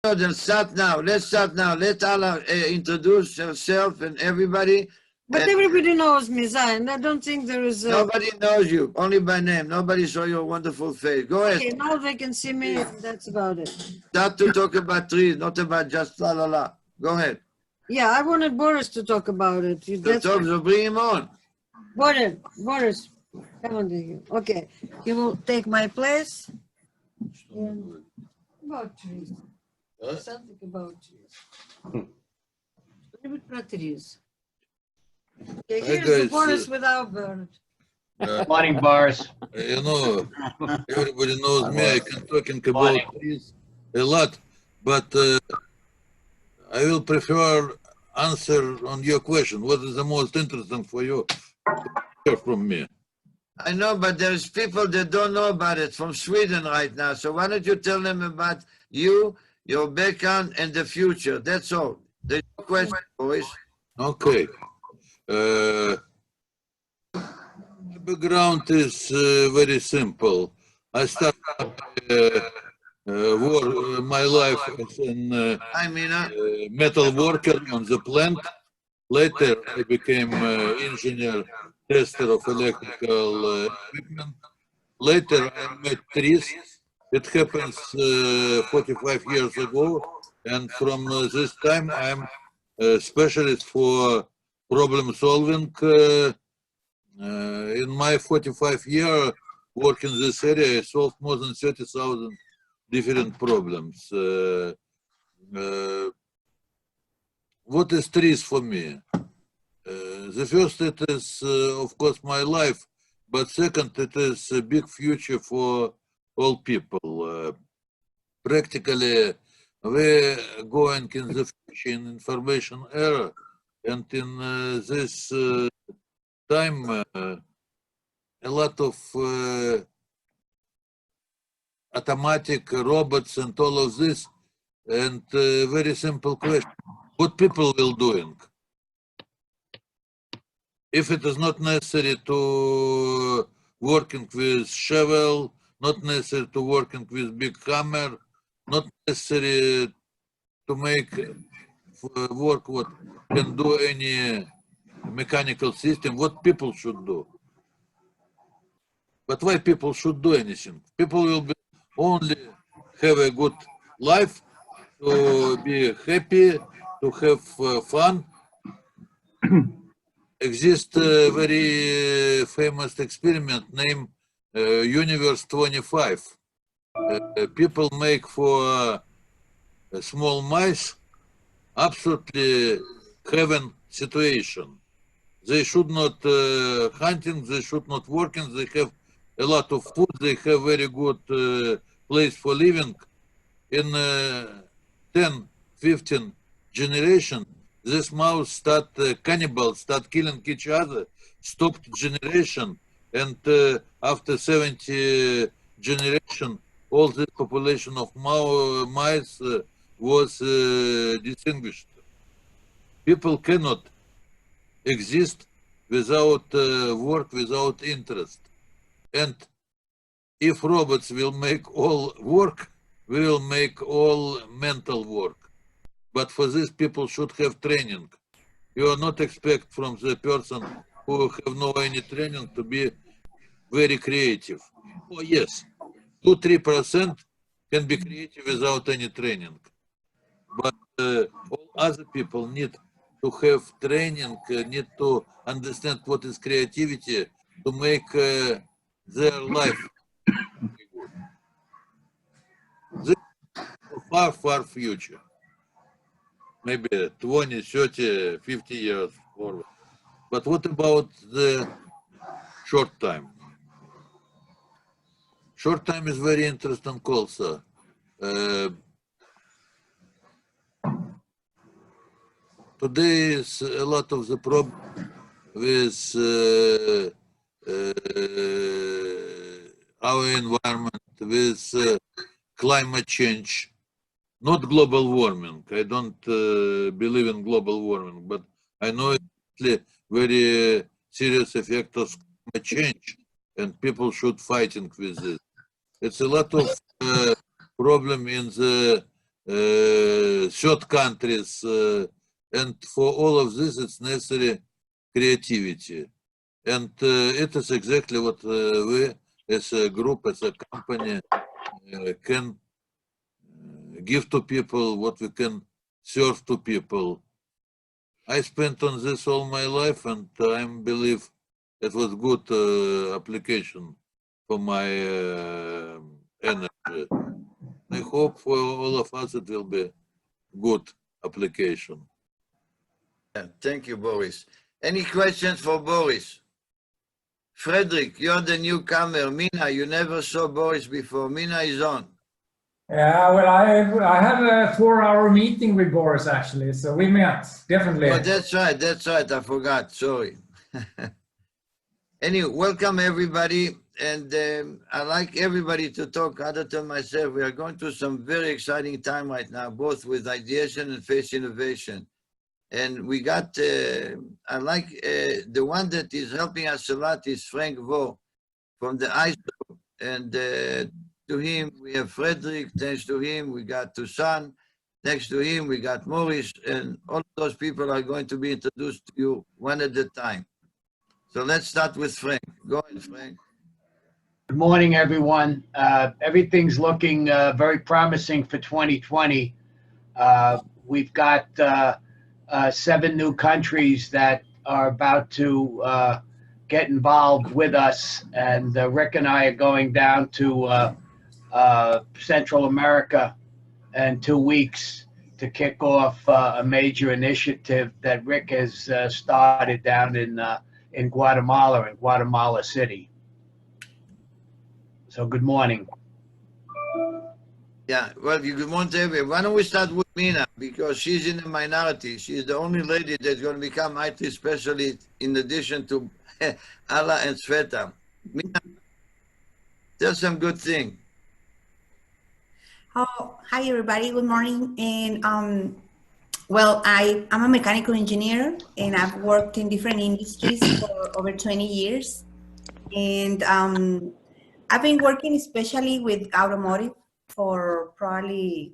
No, then start now. Let's start now. Let Allah introduce herself and everybody. But everybody knows me, Zion. I don't think there is. Nobody knows you, only by name. Nobody saw your wonderful face. Go ahead. Okay, now they can see me, and that's about it. Start to talk about trees, not about just la la la. Go ahead. Yeah, I wanted Boris to talk about it. So bring him on. Boris, come on, you. Okay, you will take my place. And about trees. Something about trees. Что-нибудь про trees. Okay, here's the Boris without bird. Morning, Boris. You know, everybody knows me. I can talking about trees a lot, but I will prefer answer on your question. What is the most interesting for you to hear from me? I know, but there's people that don't know about it from Sweden right now. So why don't you tell them about you, your background, and the future? That's all. There's no question, boys. Okay. The background is very simple. I started my life as a metal worker on the plant. Later, I became engineer, tester of electrical equipment. Later, I met trees. It happens 45 years ago. And from this time, I'm a specialist for problem solving. In my 45 year work in this area, I solved more than 30,000 different problems. What is trees for me? The first, it is, of course, my life, but second, it is a big future for all people. Practically, we're going in the future in information era, and in this time, a lot of automatic robots and all of this, and very simple question: what people will doing? If it is not necessary to working with shovel, not necessary to working with big hammer, not necessary to make work what can do any mechanical system, what people should do. But why people should do anything? People will be only have a good life, to be happy, to have fun. Exists a very famous experiment named Universe 25. People make for small mice absolutely heaven situation. They should not hunting, they should not working, they have a lot of food, they have very good place for living. In 10, 15 generation, this mouse start cannibals, start killing each other, stopped generation, and after 70 generation, all the population of mice was distinguished. People cannot exist without work, without interest. And if robots will make all work, we will make all mental work. But for this, people should have training. You are not expect from the person who have no any training to be very creative. Oh yes, 2-3% can be creative without any training. But all other people need to have training, need to understand what is creativity to make their life good. This is far, far future. Maybe 20, 30, 50 years forward. But what about the short time? Short time is very interesting also. Today is a lot of the problem with our environment, with climate change. Not global warming. I don't believe in global warming, but I know it's very serious effect of climate change, and people should fighting with this. It's a lot of problem in the third countries, and for all of this, it's necessary creativity. And it is exactly what we, as a group, as a company, can give to people, what we can serve to people. I spent on this all my life, and I believe it was good application for my energy. I hope for all of us it will be good application. Yeah, thank you, Boris. Any questions for Boris? Frederick, you're the newcomer. Mina, you never saw Boris before. Mina is on. Yeah, well, I had a 4-hour meeting with Boris actually, so we met, definitely. Oh, that's right. That's right. I forgot. Sorry. Anyway, welcome everybody. And I like everybody to talk other than myself. We are going through some very exciting time right now, both with ideation and face innovation. And we got, I like the one that is helping us a lot is Frank Vo from the ISO. And to him, we have Frederick. Thanks to him, we got Toussaint. Next to him, we got Maurice. And all those people are going to be introduced to you one at a time. So let's start with Frank. Go ahead, Frank. Good morning, everyone. Everything's looking very promising for 2020. We've got 7 new countries that are about to get involved with us, and Rick and I are going down to Central America in 2 weeks to kick off a major initiative that Rick has started down in Guatemala City. So good morning. Yeah, well, good morning to everyone. Why don't we start with Mina, because she's in the minority. She's the only lady that's going to become IT specialist in addition to Alla and Sveta. Mina, tell some good thing. Oh, hi everybody, good morning. And well, I'm a mechanical engineer and I've worked in different industries for over 20 years. And I've been working especially with automotive for probably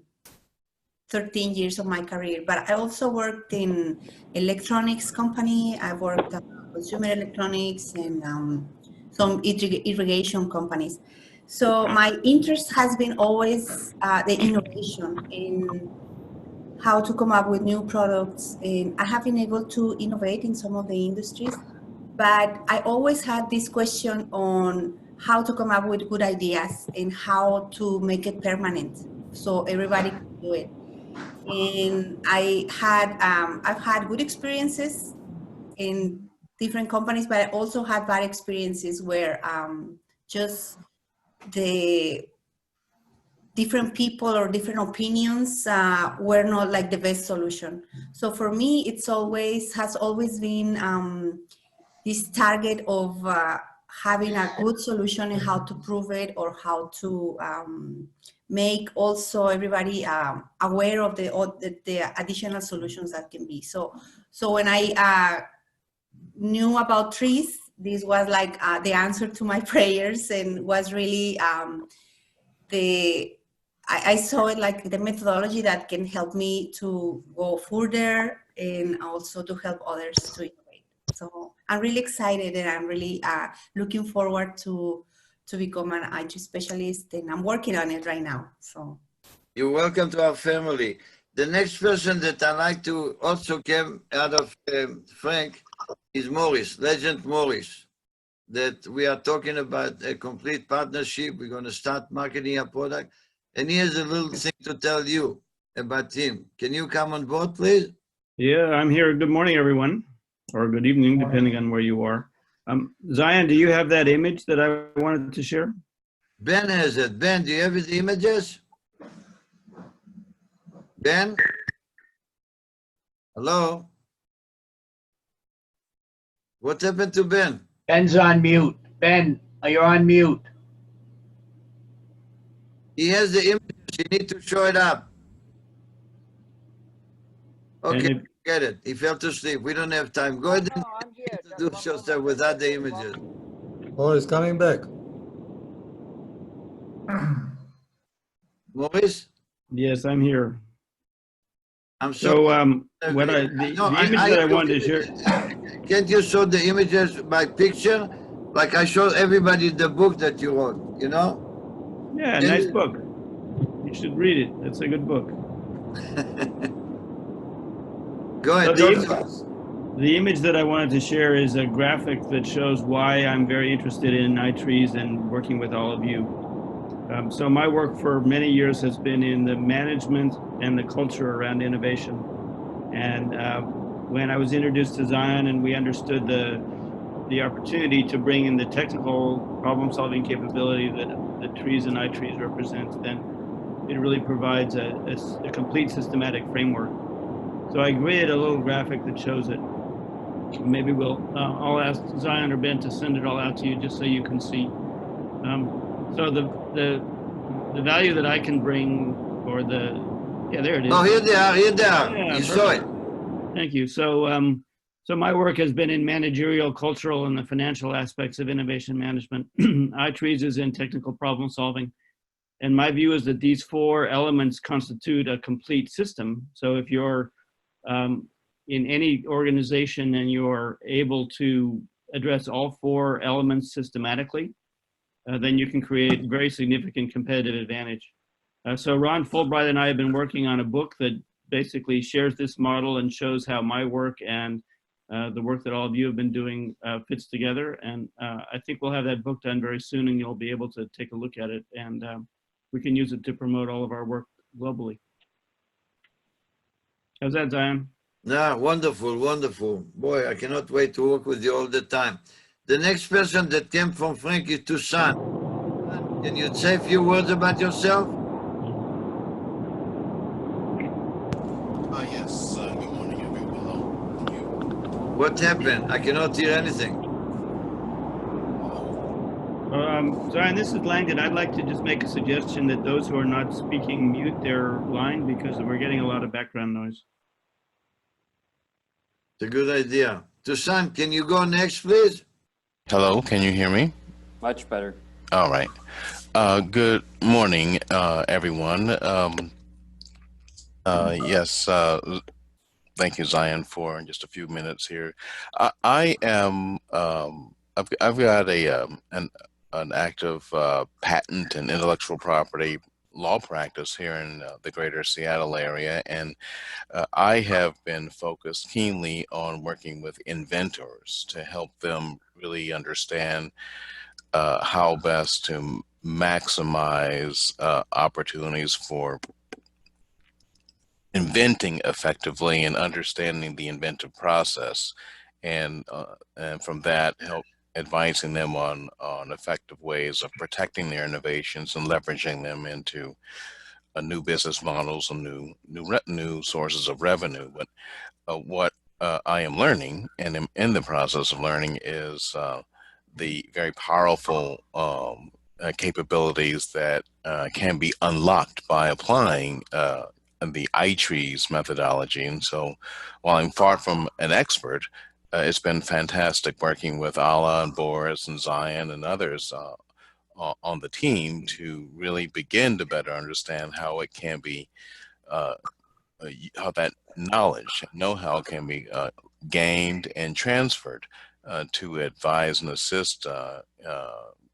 13 years of my career, but I also worked in electronics company. I worked at consumer electronics and some irrigation companies. So my interest has been always the innovation in how to come up with new products. And I have been able to innovate in some of the industries, but I always had this question on how to come up with good ideas and how to make it permanent so everybody can do it. And I've had good experiences in different companies, but I also had bad experiences where just the different people or different opinions were not like the best solution. So for me, has always been this target of having a good solution and how to prove it, or how to make also everybody aware of the additional solutions that can be. So when I knew about trees, this was like the answer to my prayers, and was really I saw it like the methodology that can help me to go further and also to help others to innovate. So I'm really excited, and I'm really looking forward to become an IT specialist, and I'm working on it right now. So You're welcome to our family. The next person that I like to also came out of Frank is Maurice, Legend Maurice, that we are talking about a complete partnership. We're going to start marketing our product. And he has a little thing to tell you about him. Can you come on board, please? Yeah, I'm here. Good morning, everyone, or good evening, depending on where you are. Zion, do you have that image that I wanted to share? Ben has it. Ben, do you have his images? Ben? Hello? What happened to Ben? Ben's on mute. Ben, you're on mute. He has the images. You need to show it up. Okay, get it. He fell to sleep. We don't have time. Go ahead and introduce yourself without the images. Oh, he's coming back. Maurice? Yes, I'm here. I'm So sorry. the No, image that I wanted to share. Can't you show the images by picture? Like I showed everybody the book that you wrote, you know? Yeah, nice book. You should read it. It's a good book. Go ahead, So talk to us. the image that I wanted to share is a graphic that shows why I'm very interested in iTrees and working with all of you. So my work for many years has been in the management and the culture around innovation. And when I was introduced to Zion and we understood the opportunity to bring in the technical problem-solving capability that trees and iTrees represent, then it really provides a complete systematic framework. So I created a little graphic that shows it. Maybe I'll ask Zion or Ben to send it all out to you just so you can see. So the value that I can bring, or yeah, there it is. Oh, here they are, here they are. Yeah, You saw it. Thank you. So my work has been in managerial, cultural, and the financial aspects of innovation management. iTrees is in technical problem solving. And my view is that these four elements constitute a complete system. So if you're in any organization and you're able to address all four elements systematically, then you can create very significant competitive advantage. So Ron Fulbright and I have been working on a book that basically shares this model and shows how my work and the work that all of you have been doing fits together. And I think we'll have that book done very soon and you'll be able to take a look at it. And we can use it to promote all of our work globally. How's that, Zion? No, wonderful, wonderful. Boy, I cannot wait to work with you all the time. The next person that came from Frank is Toussaint. Can you say a few words about yourself? Yes. Good morning, everyone. Hello. Thank you. What happened? I cannot hear anything. Zion, this is Langdon. I'd like to just make a suggestion that those who are not speaking mute their line because we're getting a lot of background noise. It's a good idea. Toussaint, can you go next, please? Hello, can you hear me? Much better. All right. Good morning, everyone. Yes, thank you, Zion, for just a few minutes here. I am, I've got an active patent and intellectual property law practice here in the greater Seattle area, and I have been focused keenly on working with inventors to help them really understand how best to maximize opportunities for inventing effectively and understanding the inventive process, and from that help advising them on effective ways of protecting their innovations and leveraging them into new business models and new sources of revenue. But what I am learning and am in the process of learning is the very powerful capabilities that can be unlocked by applying the iTrees methodology. And so while I'm far from an expert, it's been fantastic working with Ala and Boris and Zion and others on the team to really begin to better understand how it can be, how that knowledge, know-how can be gained and transferred to advise and assist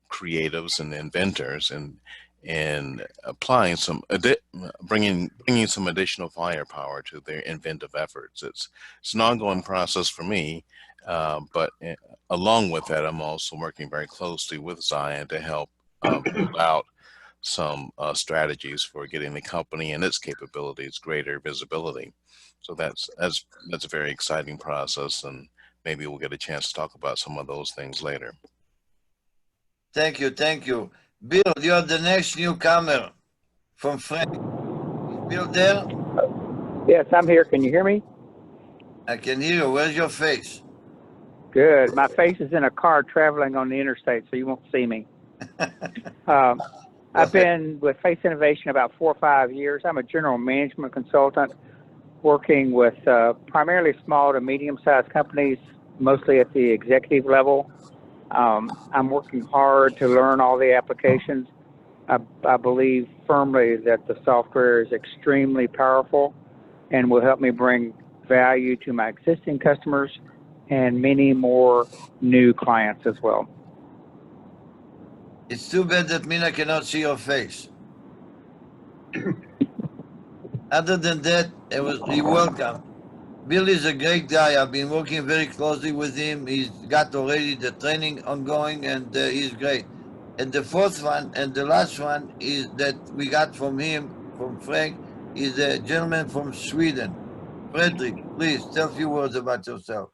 creatives and inventors and applying bringing some additional firepower to their inventive efforts. It's an ongoing process for me, but along with that, I'm also working very closely with Zion to help build out some strategies for getting the company and its capabilities greater visibility. So that's a very exciting process, and maybe we'll get a chance to talk about some of those things later. Thank you, thank you. Bill, you're the next newcomer from Frank. Bill there? Yes, I'm here. Can you hear me? I can hear you. Where's your face? Good. My face is in a car traveling on the interstate, so you won't see me. I've been with Face Innovation about 4 or 5 years. I'm a general management consultant working with primarily small to medium-sized companies, mostly at the executive level. I'm working hard to learn all the applications I believe firmly that the software is extremely powerful and will help me bring value to my existing customers and many more new clients as well. It's too bad that Mina cannot see your face. Other than that, you're welcome. Bill is a great guy. I've been working very closely with him. He's got already the training ongoing, and he's great. And the fourth one and the last one is that we got from him, from Frank, is a gentleman from Sweden. Frederick, please tell a few words about yourself.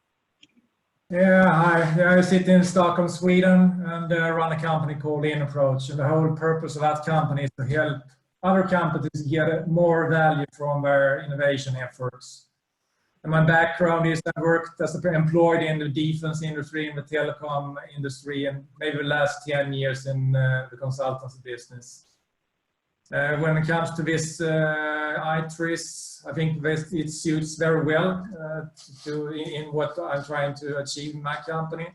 Yeah, hi. I sit in Stockholm, Sweden, and run a company called InApproach. And the whole purpose of that company is to help other companies get more value from their innovation efforts. And my background is I worked as employed in the defense industry, in the telecom industry, and maybe the last 10 years in the consultancy business. When it comes to this ITRIS, I think it suits very well in what I'm trying to achieve in my company.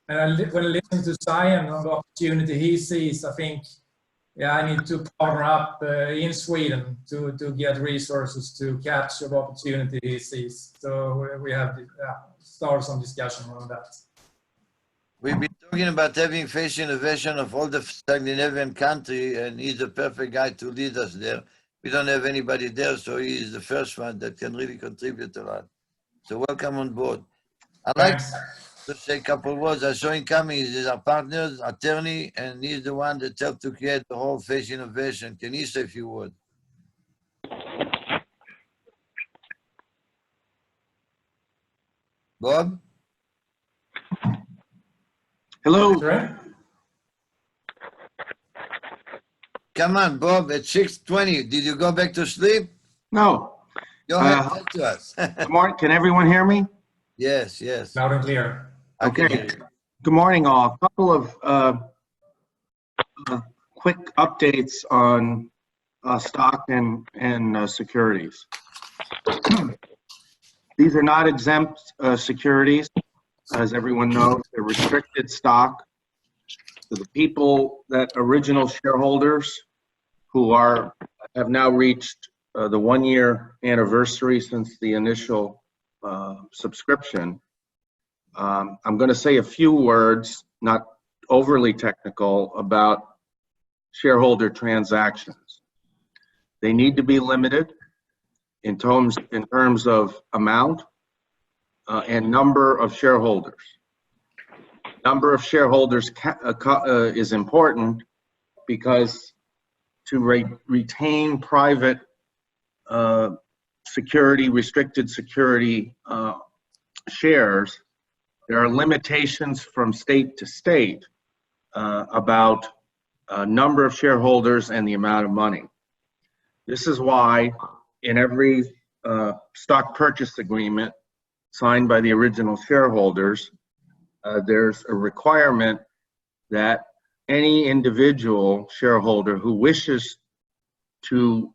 And when I listen to Zion on the opportunity he sees, I think, yeah, I need to partner up in Sweden to get resources to catch the opportunity he sees. So we have started some discussion on that. We've been talking about having face innovation of all the Scandinavian country, and he's the perfect guy to lead us there. We don't have anybody there, so he's the first one that can really contribute a lot. So welcome on board. I'd like to say a couple of words. I saw him coming. He's our partner, attorney, and he's the one that helped to create the whole face innovation. Can he say a few words? Bob? Hello. Come on, Bob, at 6:20. Did you go back to sleep? No. Go ahead, talk to us. Good morning. Can everyone hear me? Yes, yes. Loud and clear. Okay. Good morning, all. A couple of quick updates on stock and securities. These are not exempt securities. As everyone knows, they're restricted stock. So the people that original shareholders who have now reached the 1-year anniversary since the initial subscription. I'm going to say a few words, not overly technical, about shareholder transactions. They need to be limited in terms of amount and number of shareholders. Number of shareholders is important because to retain private security, restricted security shares, there are limitations from state to state about number of shareholders and the amount of money. This is why in every stock purchase agreement signed by the original shareholders, there's a requirement that any individual shareholder who wishes to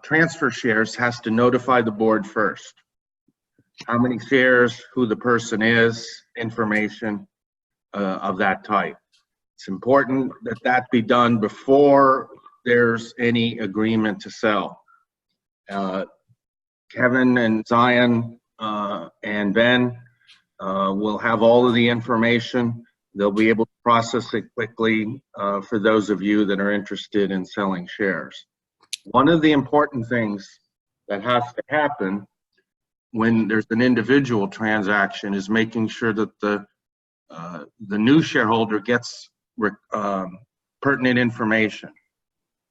transfer shares has to notify the board first. How many shares, who the person is, information of that type. It's important that that be done before there's any agreement to sell. Kevin and Zion and Ben will have all of the information. They'll be able to process it quickly for those of you that are interested in selling shares. One of the important things that has to happen when there's an individual transaction is making sure that the new shareholder gets pertinent information,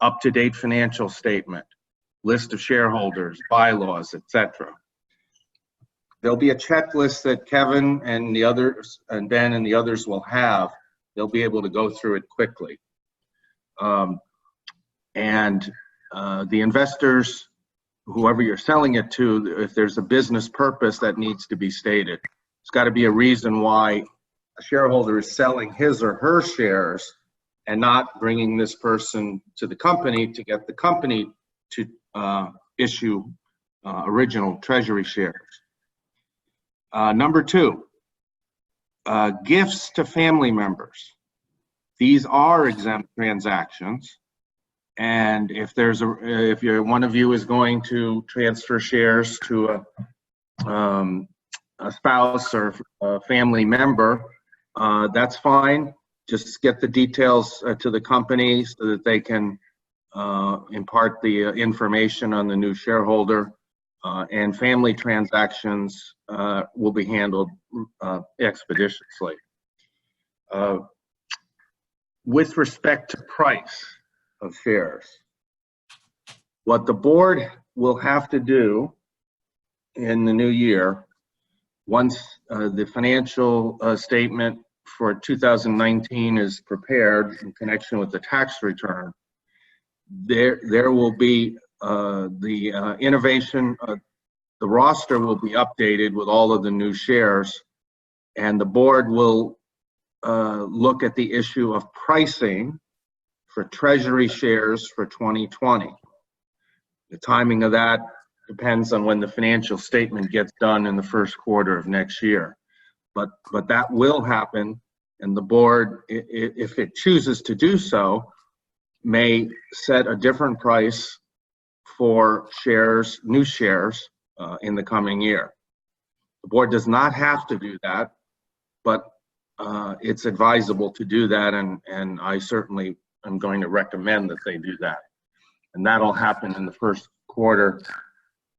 up-to-date financial statement, list of shareholders, bylaws, etc. There'll be a checklist that Kevin and the others, and Ben and the others will have. They'll be able to go through it quickly. The investors, whoever you're selling it to, if there's a business purpose that needs to be stated, there's got to be a reason why a shareholder is selling his or her shares and not bringing this person to the company to get the company to issue original treasury shares. Number 2, gifts to family members. These are exempt transactions. And if one of you is going to transfer shares to a spouse or a family member, that's fine. Just get the details to the company so that they can impart the information on the new shareholder, and family transactions will be handled expeditiously. With respect to price of shares, what the board will have to do in the new year, once the financial statement for 2019 is prepared in connection with the tax return, there will be the innovation, the roster will be updated with all of the new shares, and the board will look at the issue of pricing for treasury shares for 2020. The timing of that depends on when the financial statement gets done in the first quarter of next year. But that will happen, and the board, if it chooses to do so, may set a different price for shares, new shares, in the coming year. The board does not have to do that, but it's advisable to do that, and I certainly am going to recommend that they do that. And that'll happen in the first quarter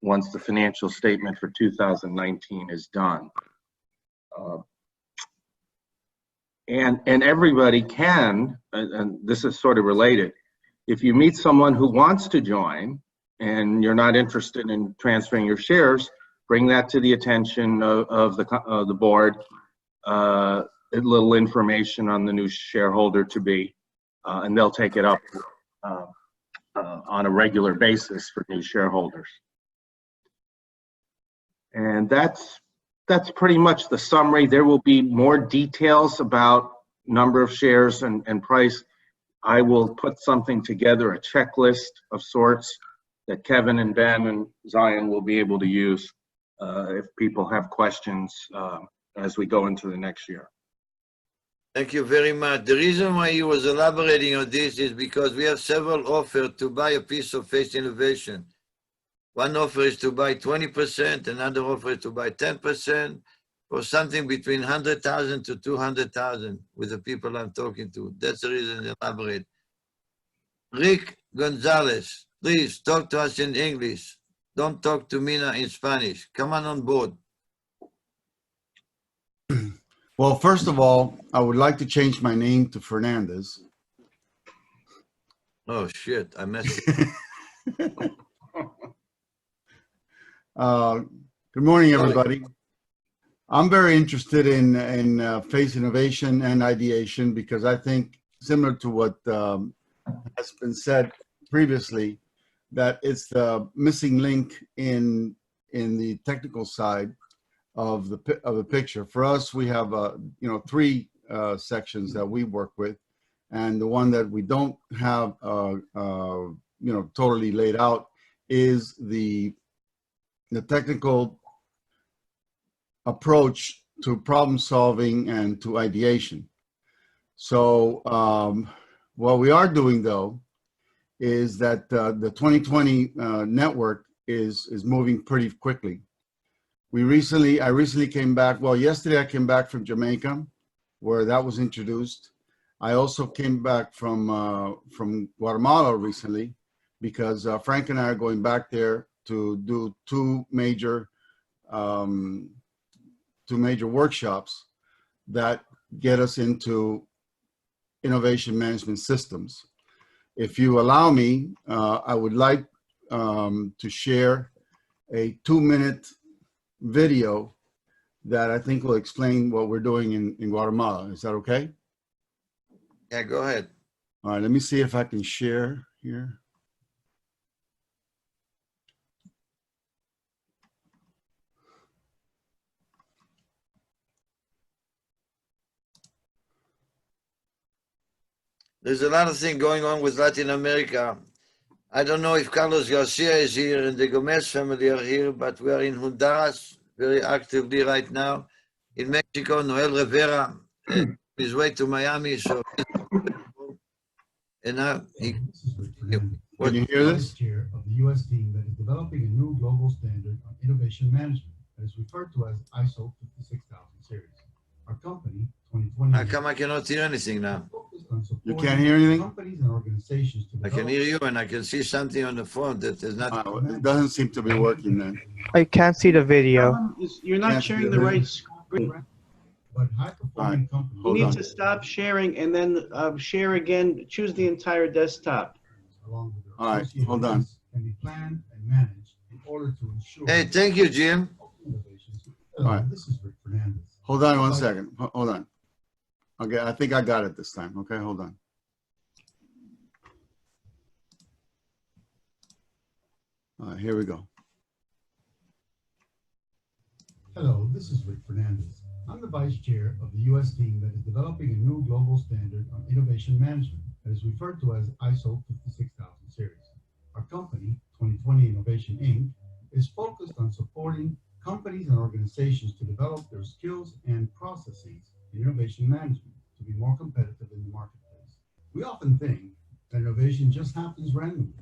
once the financial statement for 2019 is done. And everybody can, and this is sort of related, if you meet someone who wants to join and you're not interested in transferring your shares, bring that to the attention of the board. A little information on the new shareholder to be, and they'll take it up on a regular basis for new shareholders. And that's pretty much the summary. There will be more details about number of shares and price. I will put something together, a checklist of sorts that Kevin and Ben and Zion will be able to use if people have questions as we go into the next year. Thank you very much. The reason why he was elaborating on this is because we have several offers to buy a piece of Face Innovation. One offer is to buy 20%, another offer is to buy 10%, for something between 100,000 to 200,000 with the people I'm talking to. That's the reason to elaborate. Rick Gonzalez, please talk to us in English. Don't talk to Mina in Spanish. Come on board. Well, first of all, I would like to change my name to Fernandez. Oh, shit, I messed it. Good morning, everybody. I'm very interested in face innovation and ideation because I think, similar to what has been said previously, that it's the missing link in the technical side of the picture. For us, we have three sections that we work with, and the one that we don't have totally laid out is the technical approach to problem solving and to ideation. So what we are doing though is that the 2020 network is moving pretty quickly. I recently came back, well, yesterday I came back from Jamaica, where that was introduced. I also came back from Guatemala recently because Frank and I are going back there to do two major workshops that get us into innovation management systems. If you allow me, I would like to share a 2-minute video that I think will explain what we're doing in Guatemala. Is that okay? Yeah, go ahead. All right, let me see if I can share here. There's a lot of things going on with Latin America. I don't know if Carlos Garcia is here and the Gomez family are here, but we are in Honduras very actively right now. In Mexico, Noel Rivera his way to Miami, so and now he Can What- you hear Vice this? Chair of the U.S. team that is developing a new global standard on innovation management that is referred to as ISO 56000 series. Our company, 2020, How come I cannot hear anything now? focused on You supporting can't hear anything? companies and organizations to I can develop hear you and I can see something on the phone that is not. It doesn't seem to be working then. I can't see the video. Problem is you're not Can't see sharing the the video. right screen. but high-performing companies. You Hold need on. to stop sharing and then share again. Choose the entire desktop. along with their All right, associated hold on. risks can be planned and managed in order to ensure. Hey, thank you, Jim. Innovations. All right. This is Rick Fernandez. Hold on one second. Hold on. Okay, I think I got it this time. Okay, hold on. All right, here we go. Hello, this is Rick Fernandez. I'm the vice chair of the U.S. team that is developing a new global standard on innovation management that is referred to as ISO 56000 series. Our company, 2020 Innovation Inc., is focused on supporting companies and organizations to develop their skills and processes in innovation management to be more competitive in the marketplace. We often think that innovation just happens randomly,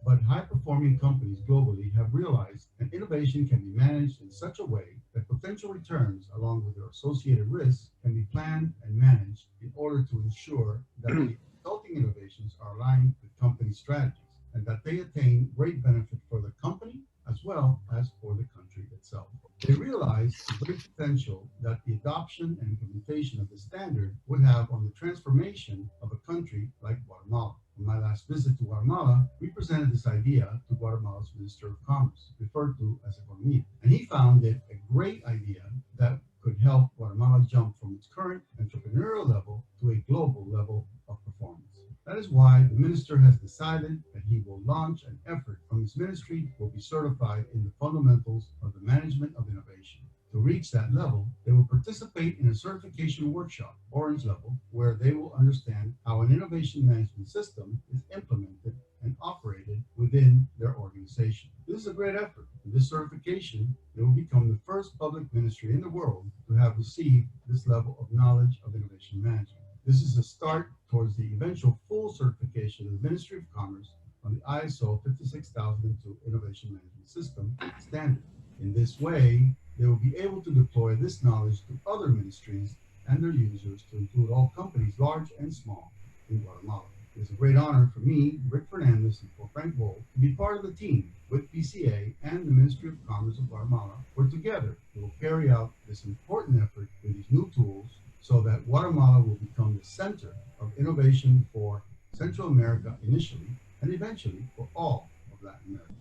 but high-performing companies globally have realized that innovation can be managed in such a way that potential returns, along with their associated risks, can be planned and managed in order to ensure that the resulting innovations are aligned with company strategies and that they attain great benefit for the company as well as for the country itself. They realize the great potential that the adoption and implementation of the standard would have on the transformation of a country like Guatemala. On my last visit to Guatemala, we presented this idea to Guatemala's Minister of Commerce, referred to as Economia, and he found it a great idea that could help Guatemala jump from its current entrepreneurial level to a global level of performance. That is why the minister has decided that he will launch an effort from his ministry will be certified in the fundamentals of the management of innovation. To reach that level, they will participate in a certification workshop, Orange level, where they will understand how an innovation management system is implemented and operated within their organization. This is a great effort. With this certification, they will become the first public ministry in the world to have received this level of knowledge of innovation management. This is a start towards the eventual full certification of the Ministry of Commerce on the ISO 56002 Innovation Management System standard. In this way, they will be able to deploy this knowledge to other ministries and their users to include all companies, large and small, in Guatemala. It is a great honor for me, Rick Fernandez, and for Frank Bull to be part of the team with PCA and the Ministry of Commerce of Guatemala, where together we will carry out this important effort with these new tools so that Guatemala will become the center of innovation for Central America initially, and eventually for all of Latin America.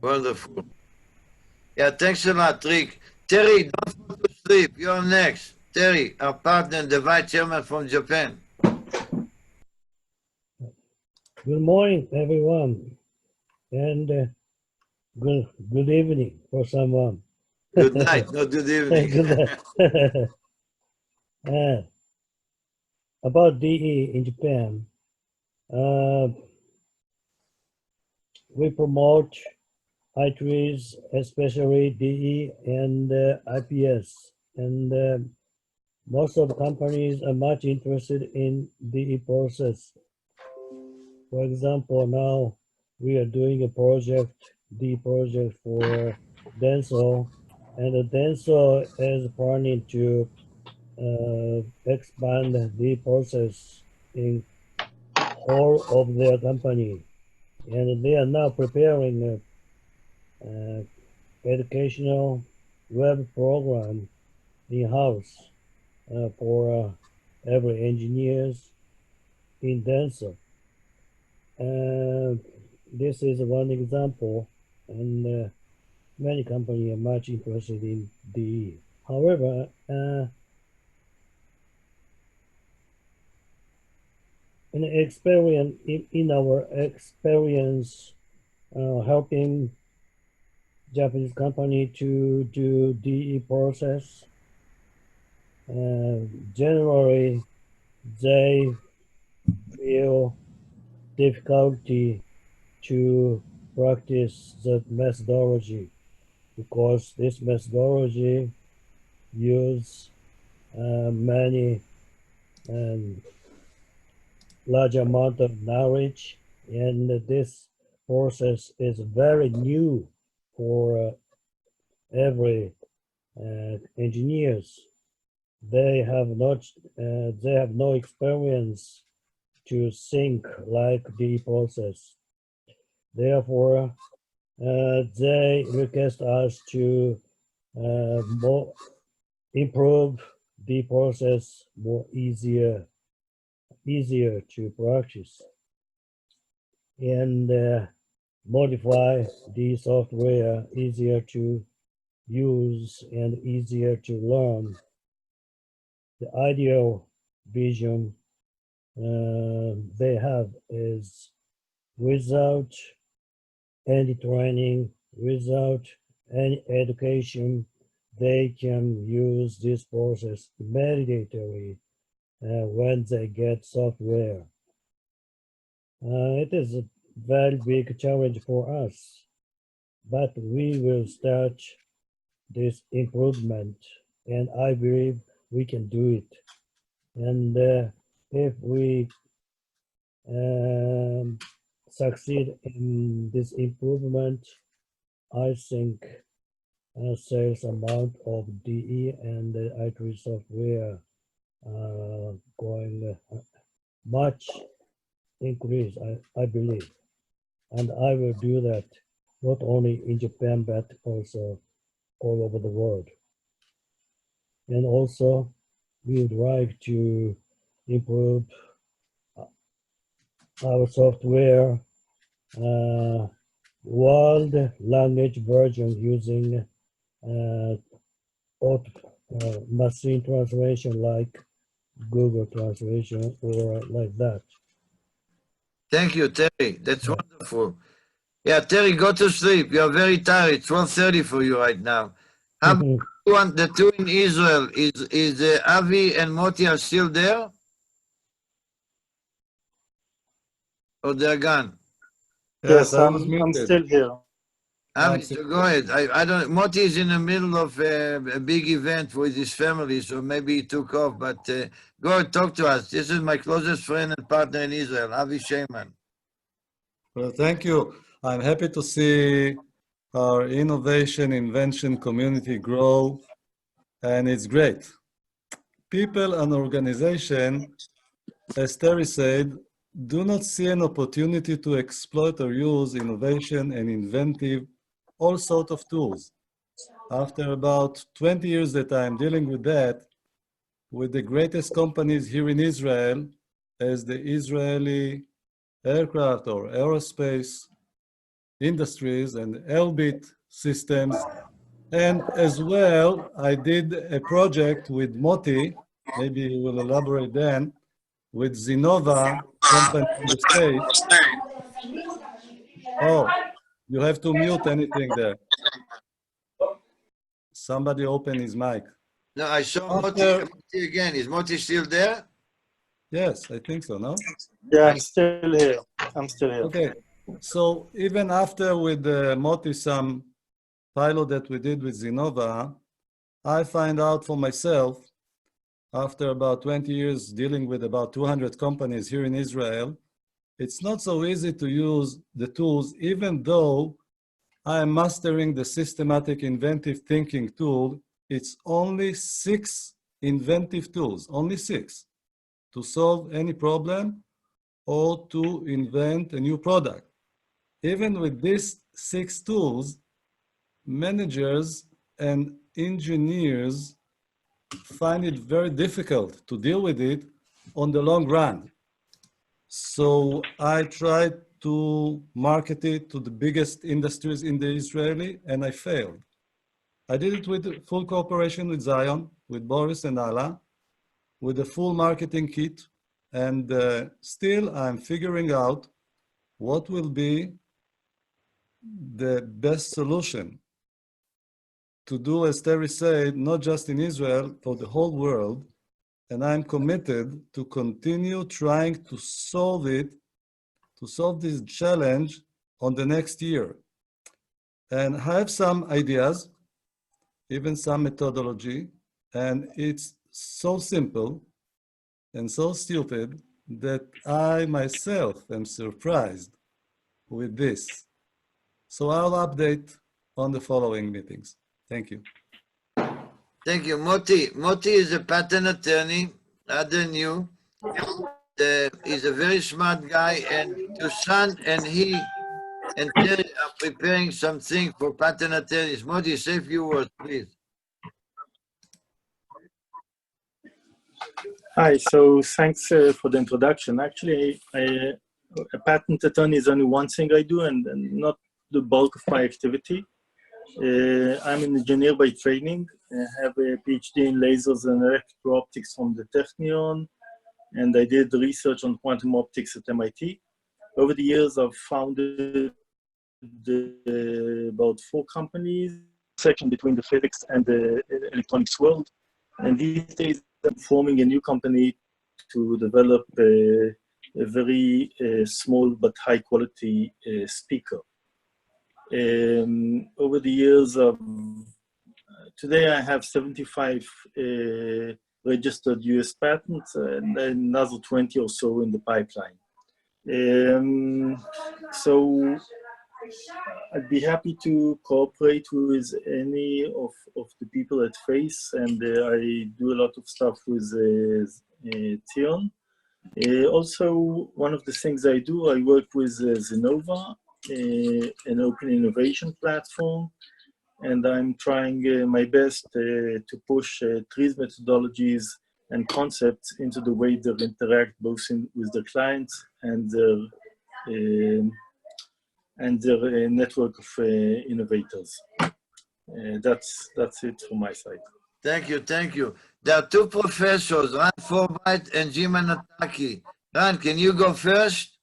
Wonderful. Yeah, thanks a lot, Rick. Terry, don't fall to sleep. You're next. Terry, our partner, the vice chairman from Japan. Good morning, everyone, and good evening for someone. Good night, not good evening. Good night. About DE in Japan, we promote high trees, especially DE and IPS, and most of the companies are much interested in DE process. For example, now we are doing a project, DE project for Denso, and the Denso is planning to expand the process in all of their company, and they are now preparing a educational web program in-house for every engineers in Denso. This is one example, and many companies are much interested in DE. However, in our experience helping Japanese company to do DE process, generally they feel difficulty to practice the methodology because this methodology use many large amount of knowledge and this process is very new for every engineers. They have no experience to think like the process. Therefore, they request us to improve the process more easier to practice and modify the software easier to use and easier to learn. The ideal vision they have is without any training, without any education, they can use this process immediately when they get software. It is a very big challenge for us, but we will start this improvement, and I believe we can do it. And if we succeed in this improvement, I think sales amount of DE and IT software going much increase, I believe. And I will do that not only in Japan, but also all over the world. And also, we would like to improve our software world language version using machine translation like Google Translation or like that. Thank you, Terry. That's wonderful. Yeah, Terry, go to sleep. You're very tired. It's 12:30 for you right now. How about the two in Israel? Is Avi and Moti are still there? Or they're gone? Yes, I'm still here. Avi, so go ahead. I don't. Moti is in the middle of a big event with his family, so maybe he took off. But go ahead, talk to us. This is my closest friend and partner in Israel, Avi Sheiman. Well, thank you. I'm happy to see our innovation invention community grow, and it's great. People and organization, as Terry said, do not see an opportunity to exploit or use innovation and inventive all sorts of tools. After about 20 years that I'm dealing with that, with the greatest companies here in Israel, as the Israeli aircraft or aerospace industries and Elbit systems. And as well, I did a project with Moti, maybe he will elaborate then, with Zinova company in the States. Oh, you have to mute anything there. Somebody open his mic. No, I saw Moti again. Is Moti still there? Yes, I think so, no? Yeah, I'm still here. I'm still here. Okay, so even after with Moti some pilot that we did with Zinova, I find out for myself, after about 20 years dealing with about 200 companies here in Israel, it's not so easy to use the tools, even though I am mastering the systematic inventive thinking tool. It's only 6 inventive tools, only 6, to solve any problem or to invent a new product. Even with these 6 tools, managers and engineers find it very difficult to deal with it on the long run. So I tried to market it to the biggest industries in the Israeli, and I failed. I did it with full cooperation with Zion, with Boris and Ala, with a full marketing kit, and still I'm figuring out what will be the best solution to do, as Terry said, not just in Israel, for the whole world. And I'm committed to continue trying to solve it, to solve this challenge on the next year. And I have some ideas, even some methodology, and it's so simple and so stupid that I myself am surprised with this. So I'll update on the following meetings. Thank you. Thank you. Moti. Moti is a patent attorney, other than you. He's a very smart guy, and Tucson and he and Terry are preparing something for patent attorneys. Moti, say a few words, please. Hi, so thanks for the introduction. Actually, a patent attorney is only one thing I do and not the bulk of my activity. I'm an engineer by training. I have a PhD in lasers and electro-optics from the Technion, and I did research on quantum optics at MIT. Over the years, I've founded about 4 companies, section between the physics and the electronics world. And these days, I'm forming a new company to develop a very small but high quality speaker. Over the years, today I have 75 registered US patents and another 20 or so in the pipeline. So I'd be happy to cooperate with any of the people at FACE, and I do a lot of stuff with Tion. Also, one of the things I do, I work with Zenova, an open innovation platform, and I'm trying my best to push trees methodologies and concepts into the way they interact both with their clients and their network of innovators. That's it from my side. Thank you, thank you. There are 2 professors, Ran Forbright and Jim Anataki. Ran, can you go first?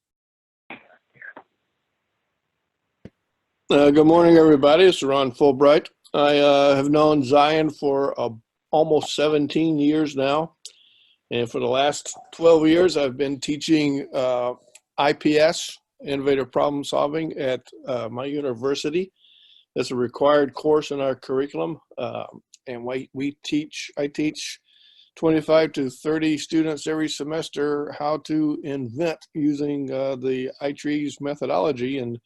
Good morning, everybody. It's Ron Fulbright. I have known Zion for almost 17 years now. And for the last 12 years, I've been teaching IPS, Innovative Problem Solving, at my university. It's a required course in our curriculum. And I teach 25 to 30 students every semester how to invent using the iTrees methodology and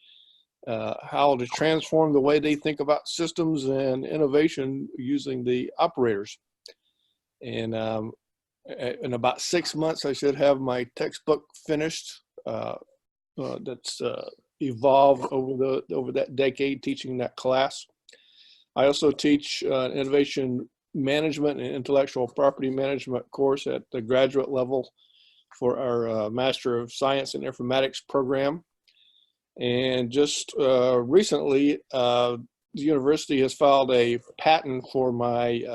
how to transform the way they think about systems and innovation using the operators. And in about 6 months, I should have my textbook finished. That's evolved over that decade teaching that class. I also teach innovation management and intellectual property management course at the graduate level for our Master of Science in Informatics program. And just recently, the university has filed a patent for my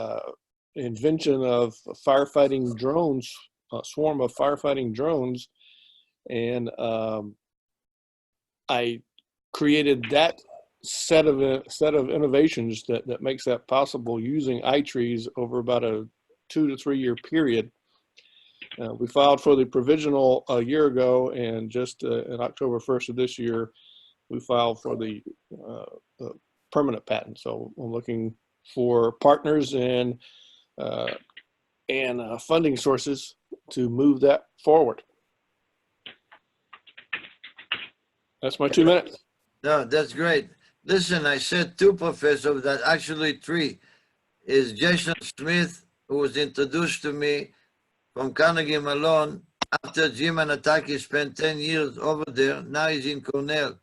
invention of firefighting drones, a swarm of firefighting drones. And I created that set of innovations that makes that possible using iTrees over about a 2 to 3 year period. We filed for the provisional a year ago, and just in October 1st of this year, we filed for the permanent patent. So I'm looking for partners and funding sources to move that forward. That's my 2 minutes. No, that's great. Listen, I said 2 professors, that actually 3. Is Jason Smith, who was introduced to me from Carnegie Mellon after Jim Anataki spent 10 years over there. Now he's in Cornell.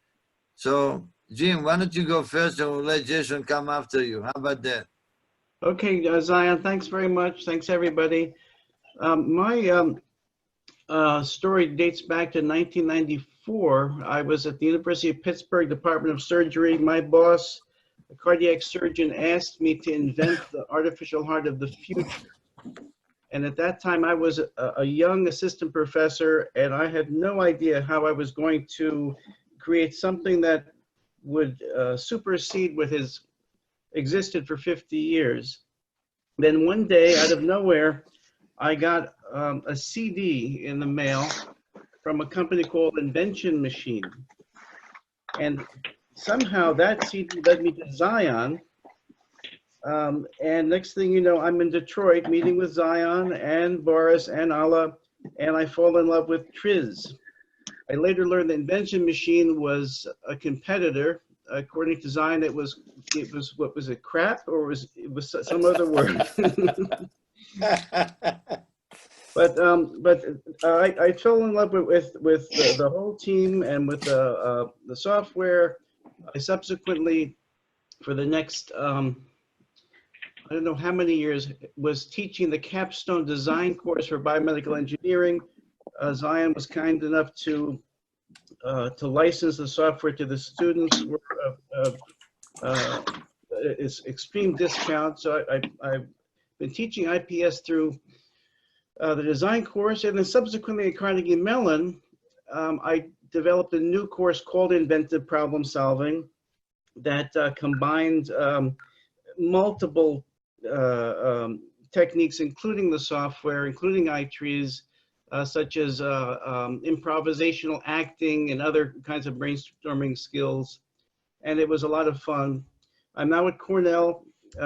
So, Jim, why don't you go first and we'll let Jason come after you. How about that? Okay, Zion, thanks very much. Thanks, everybody. My story dates back to 1994. I was at the University of Pittsburgh Department of Surgery. My boss, a cardiac surgeon, asked me to invent the artificial heart of the future. And at that time, I was a young assistant professor, and I had no idea how I was going to create something that would supersede what has existed for 50 years. Then one day, out of nowhere, I got a CD in the mail from a company called Invention Machine. And somehow that CD led me to Zion. And next thing you know, I'm in Detroit meeting with Zion and Boris and Alla, and I fall in love with Triz. I later learned the invention machine was a competitor. According to Zion, it was what was it, crap, or it was some other word? But I fell in love with the whole team and with the software. I subsequently, for the next I don't know how many years, was teaching the capstone design course for biomedical engineering. Zion was kind enough to license the software to the students. It's extreme discount. So I've been teaching IPS through the design course, and then subsequently at Carnegie Mellon, I developed a new course called Inventive Problem Solving that combined multiple techniques, including the software, including iTrees, such as improvisational acting and other kinds of brainstorming skills. And it was a lot of fun. I'm now at Cornell.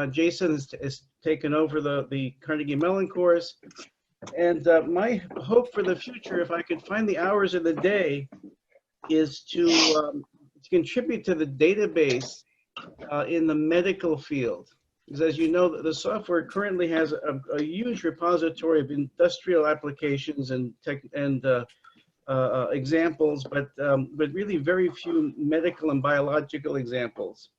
Jason has taken over the Carnegie Mellon course. And my hope for the future, if I could find the hours of the day, is to contribute to the database in the medical field. Because as you know, the software currently has a huge repository of industrial applications and examples, but really very few medical and biological examples.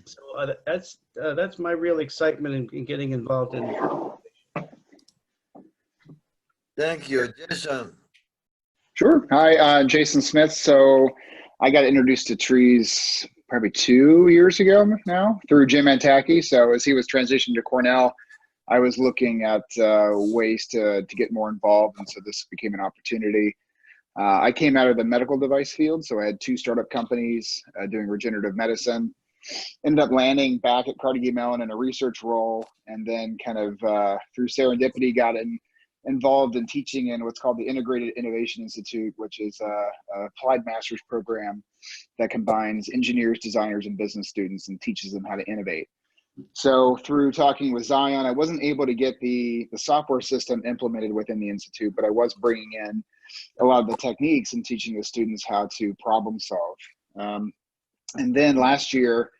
So that's my real excitement in getting involved in it. Thank you. Jason. Sure. Hi, Jason Smith. So I got introduced to trees probably 2 years ago now through Jim Antaki. So as he was transitioning to Cornell, I was looking at ways to get more involved. And so this became an opportunity. I came out of the medical device field. So I had 2 startup companies doing regenerative medicine. Ended up landing back at Carnegie Mellon in a research role, and then kind of through serendipity got involved in teaching in what's called the Integrated Innovation Institute, which is a applied master's program that combines engineers, designers, and business students and teaches them how to innovate. So through talking with Zion, I wasn't able to get the software system implemented within the Institute, but I was bringing in a lot of the techniques and teaching the students how to problem solve. And then last year,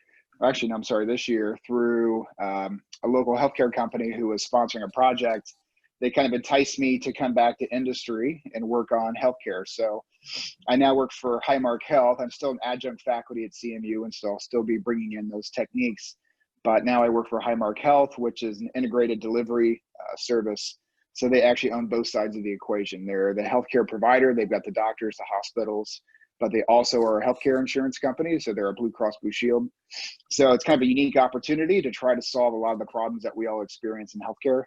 actually, no, I'm sorry, this year, through a local healthcare company who was sponsoring a project, they kind of enticed me to come back to industry and work on healthcare. So I now work for Highmark Health. I'm still an adjunct faculty at CMU, and so I'll still be bringing in those techniques. But now I work for Highmark Health, which is an integrated delivery service. So they actually own both sides of the equation. They're the healthcare provider. They've got the doctors, the hospitals, but they also are a healthcare insurance company. So they're a Blue Cross Blue Shield. So it's kind of a unique opportunity to try to solve a lot of the problems that we all experience in healthcare.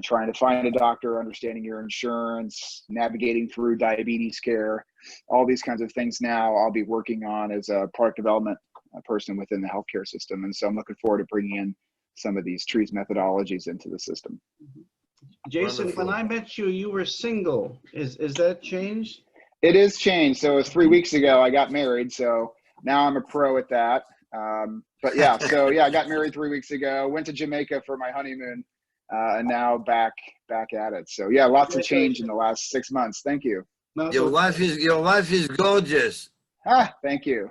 Trying to find a doctor, understanding your insurance, navigating through diabetes care, all these kinds of things now I'll be working on as a product development person within the healthcare system. And so I'm looking forward to bringing in some of these trees methodologies into the system. Jason, when I met you, you were single. Is that changed? It is changed. So it was 3 weeks ago I got married. So now I'm a pro at that. But yeah, so yeah, I got married 3 weeks ago, went to Jamaica for my honeymoon. And now back at it. So yeah, lots of change in the last 6 months. Thank you. Your wife is gorgeous. Ah, thank you.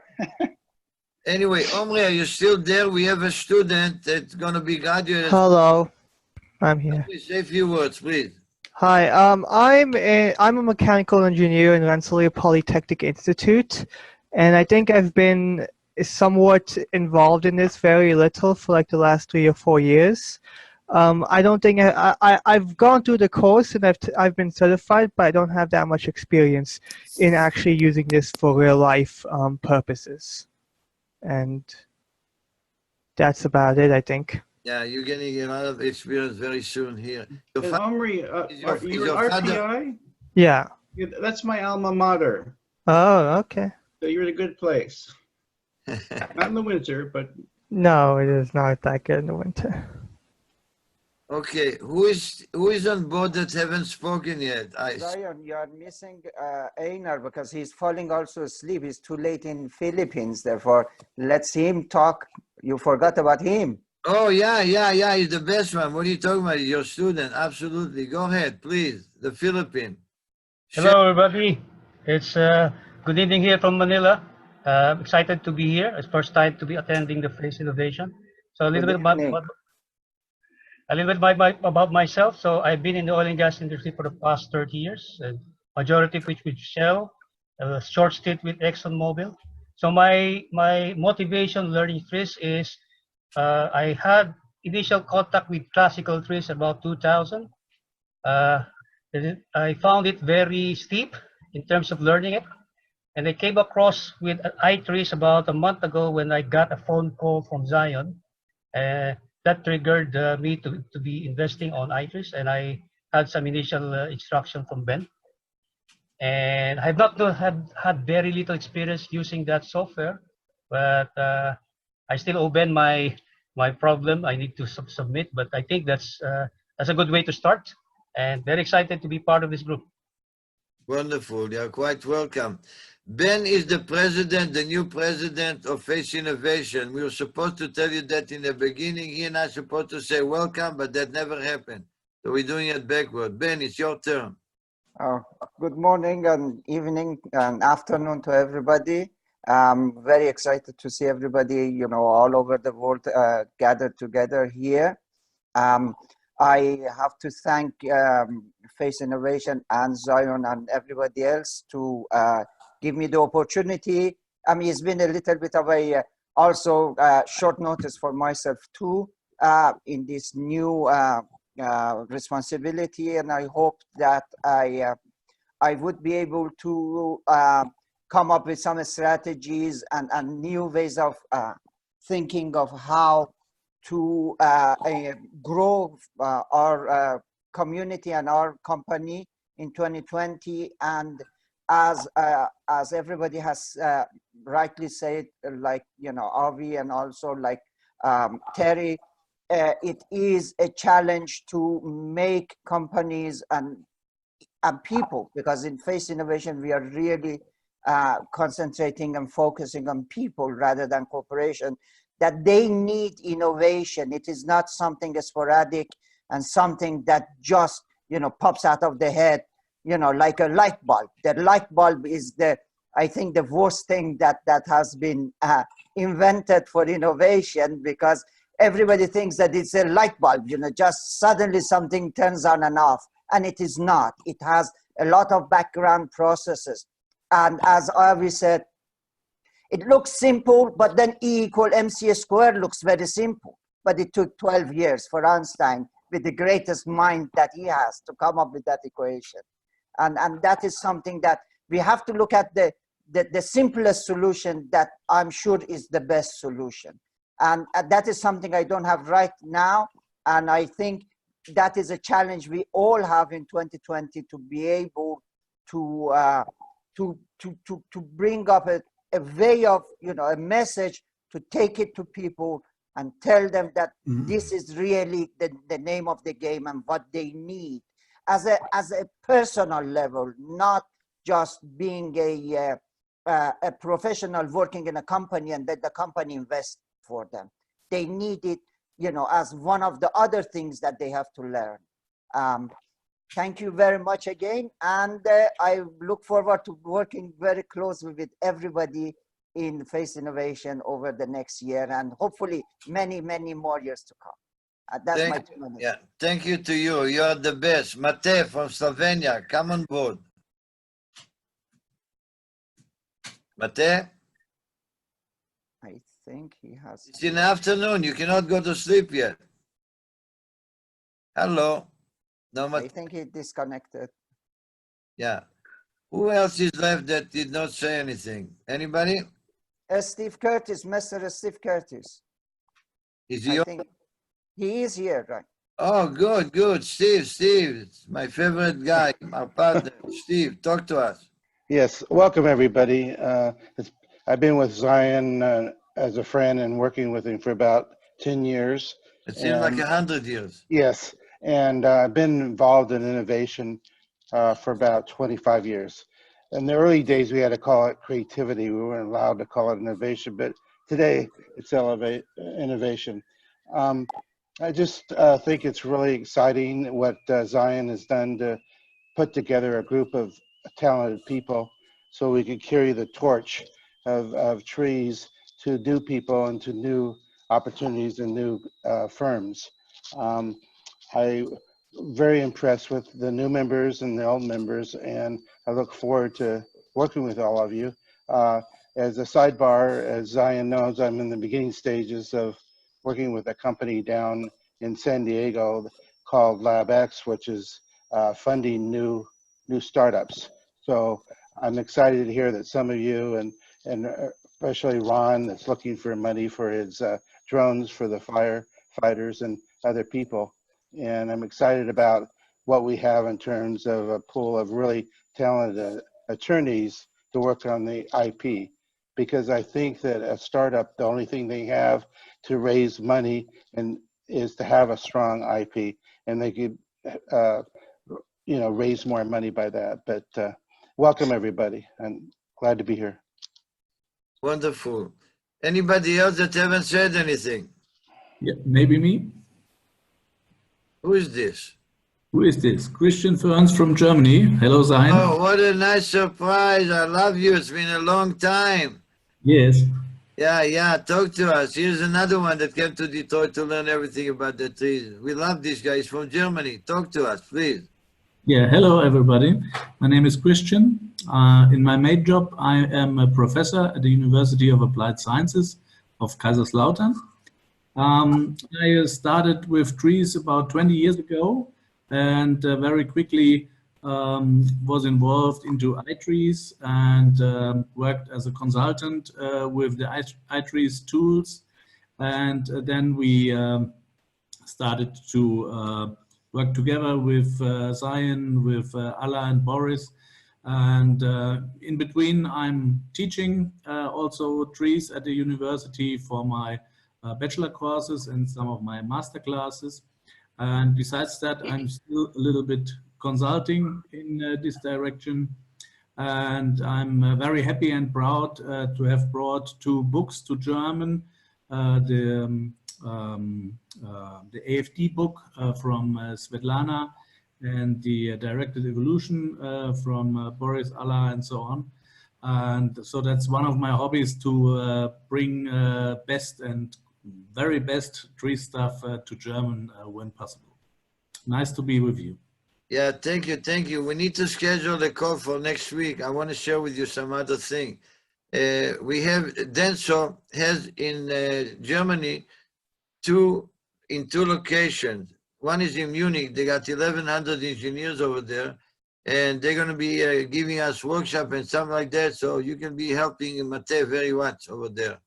Anyway, Omri, are you still there? We have a student that's going to be graduated. Hello, I'm here. Please say a few words, please. Hi, I'm a mechanical engineer in Rensselaer Polytechnic Institute, and I think I've been somewhat involved in this very little for like the last 3 or 4 years. I don't think I've gone through the course and I've been certified, but I don't have that much experience in actually using this for real life purposes. And that's about it, I think. Yeah, you're getting a lot of experience very soon here. Omri, you're RPI? Yeah. That's my alma mater. Oh, okay. So you're in a good place. Not in the winter, but... No, it is not that good in the winter. Okay, who is on board that haven't spoken yet? Zion, you are missing Einar because he's falling also asleep. He's too late in Philippines. Therefore, let's him talk. You forgot about him. Oh, yeah. He's the best one. What are you talking about? Your student. Absolutely. Go ahead, please. The Philippines. Hello, everybody. It's good evening here from Manila. Excited to be here. It's first time to be attending the Face Innovation. So a little Good bit about, evening. about myself. So I've been in the oil and gas industry for the past 30 years, and majority of which with Shell, a short stint with ExxonMobil. So my motivation learning trees is I had initial contact with classical trees about 2000. Uh, I found it very steep in terms of learning it. And I came across with iTrees about a month ago when I got a phone call from Zion. That triggered me to be investing on iTrees, and I had some initial instruction from Ben. And I've not had very little experience using that software, but I still owe Ben my problem. I need to submit, but I think that's a good way to start. And very excited to be part of this group. Wonderful. You're quite welcome. Ben is the president, the new president of Face Innovation. We were supposed to tell you that in the beginning. He and I supposed to say welcome, but that never happened. So we're doing it backward. Ben, it's your turn. Good morning and evening and afternoon to everybody. I'm very excited to see everybody, you know, all over the world gathered together here. I have to thank Face Innovation and Zion and everybody else to give me the opportunity. I mean, it's been a little bit of a also short notice for myself too in this new responsibility, and I hope that I would be able to come up with some strategies and new ways of thinking of how to grow our community and our company in 2020. And as everybody has rightly said, like, you know, Avi and also like Terry, it is a challenge to make companies and people, because in Face Innovation, we are really concentrating and focusing on people rather than corporation, that they need innovation. It is not something sporadic and something that just, you know, pops out of the head, you know, like a light bulb. The light bulb is I think the worst thing that has been invented for innovation, because everybody thinks that it's a light bulb, you know, just suddenly something turns on and off, and it is not. It has a lot of background processes. And as Avi said, it looks simple, but then E = mc squared looks very simple. But it took 12 years for Einstein, with the greatest mind that he has, to come up with that equation. And that is something that we have to look at the simplest solution that I'm sure is the best solution. And that is something I don't have right now. And I think that is a challenge we all have in 2020, to be able to bring up a way of, you know, a message to take it to people and tell them that this is really the name of the game and what they need as a personal level, not just being a professional working in a company and that the company invests for them. They need it, you know, as one of the other things that they have to learn. Thank you very much again, and I look forward to working very closely with everybody in Face Innovation over the next year, and hopefully many, many more years to come. That's my 2 minutes. Yeah, thank you to you. You're the best. Mate from Slovenia, come on board. Mate? I think he has. It's in the afternoon. You cannot go to sleep yet. Hello. No, I think he disconnected. Yeah. Who else is left that did not say anything? Anybody? Steve Curtis, Mr. Steve Curtis. Is he? I think he is here, right? Oh, good, good. Steve, it's my favorite guy, my partner. Steve, talk to us. Yes, welcome everybody. I've been with Zion as a friend and working with him for about 10 years. It seems like 100 years. Yes, and I've been involved in innovation for about 25 years. In the early days, we had to call it creativity. We weren't allowed to call it innovation, but today it's innovation. I just think it's really exciting what Zion has done to put together a group of talented people so we could carry the torch of trees to new people and to new opportunities and new firms. I very impressed with the new members and the old members, and I look forward to working with all of you. As a sidebar, as Zion knows, I'm in the beginning stages of working with a company down in San Diego called LabX, which is funding new startups. So I'm excited to hear that some of you, and especially Ron, that's looking for money for his drones for the firefighters and other people. And I'm excited about what we have in terms of a pool of really talented attorneys to work on the IP. Because I think that a startup, the only thing they have to raise money and is to have a strong IP, and they could, raise more money by that. But welcome everybody. I'm glad to be here. Wonderful. Anybody else that haven't said anything? Yeah, maybe me. Who is this? Who is this? Christian Ferns from Germany. Hello, Zion. Oh, what a nice surprise. I love you. It's been a long time. Yes. Yeah. Talk to us. Here's another one that came to Detroit to learn everything about the trees. We love these guys from Germany. Talk to us, please. Yeah, hello, everybody. My name is Christian. In my main job, I am a professor at the University of Applied Sciences of Kaiserslautern. I started with trees about 20 years ago, and very quickly was involved into iTrees and worked as a consultant with the iTrees tools. And then we started to work together with Zion, with Alla and Boris. And in between, I'm teaching also trees at the university for my bachelor courses and some of my master classes. And besides that, I'm still a little bit consulting in this direction. And I'm very happy and proud to have brought 2 books to German. The AFD book from Svetlana and the Directed Evolution from Boris, Alla, and so on. And so that's one of my hobbies, to bring best and very best tree stuff to German when possible. Nice to be with you. Yeah, thank you. We need to schedule a call for next week. I want to share with you some other thing. We have, Denso has in Germany in two locations. One is in Munich. They got 1,100 engineers over there, and they're going to be giving us workshop and stuff like that. So you can be helping Mate very much over there.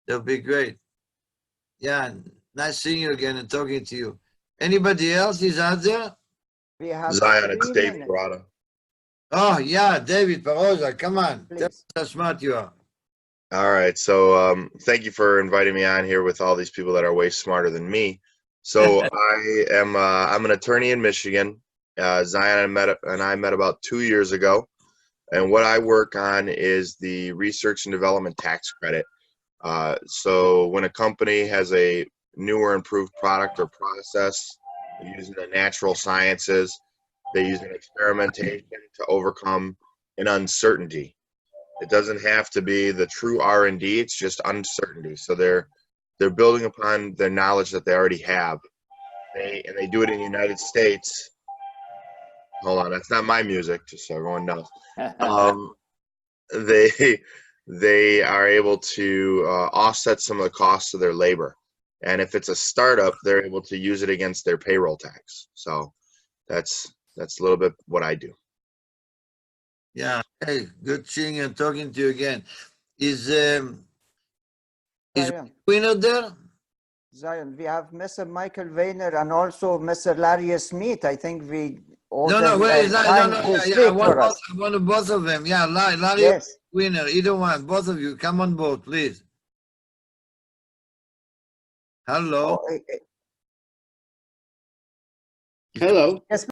That'll be great. Yeah, nice seeing you again and talking to you. Anybody else is out there? We have Zion, 3 it's Dave minutes. Parada. Oh, yeah, David Paroza, come on. Tell us how smart you are. All right, so thank you for inviting me on here with all these people that are way smarter than me. So I'm an attorney in Michigan. Zion and I met about 2 years ago, and what I work on is the research and development tax credit. So when a company has a newer improved product or process using the natural sciences, they use an experimentation to overcome an uncertainty. It doesn't have to be the true R&D, it's just uncertainty. So they're building upon their knowledge that they already have. They do it in the United States. Hold on, that's not my music, just so everyone knows. They are able to offset some of the costs of their labor. And if it's a startup, they're able to use it against their payroll tax. So that's a little bit what I do. Yeah, hey, good seeing you and talking to you again. Is Winner there? Zion, we have Mr. Michael Weiner and also Mr. Larry Smith. I think we No, where is that? I want both of them. Yeah, Larry, yes. Winner, either one, both of you, come on board, please. Hello. Hello. Yes.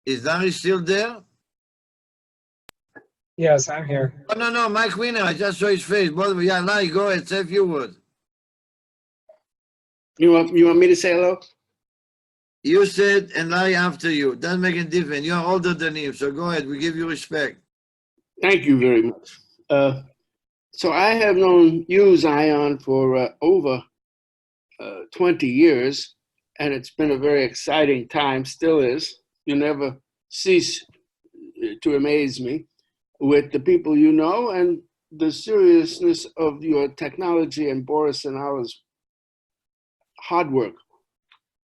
Is Larry still there? Yes, I'm here. Oh, no, Mike Winner, I just saw his face. Both of you. Yeah, Larry, go ahead, say a few words. You want me to say hello? You said, and Larry after you. Doesn't make a difference. You're older than him, so go ahead. We give you respect. Thank you very much. So I have known you, Zion, for over 20 years, and it's been a very exciting time, still is. You never cease to amaze me with the people you know and the seriousness of your technology and Boris and Ala's hard work.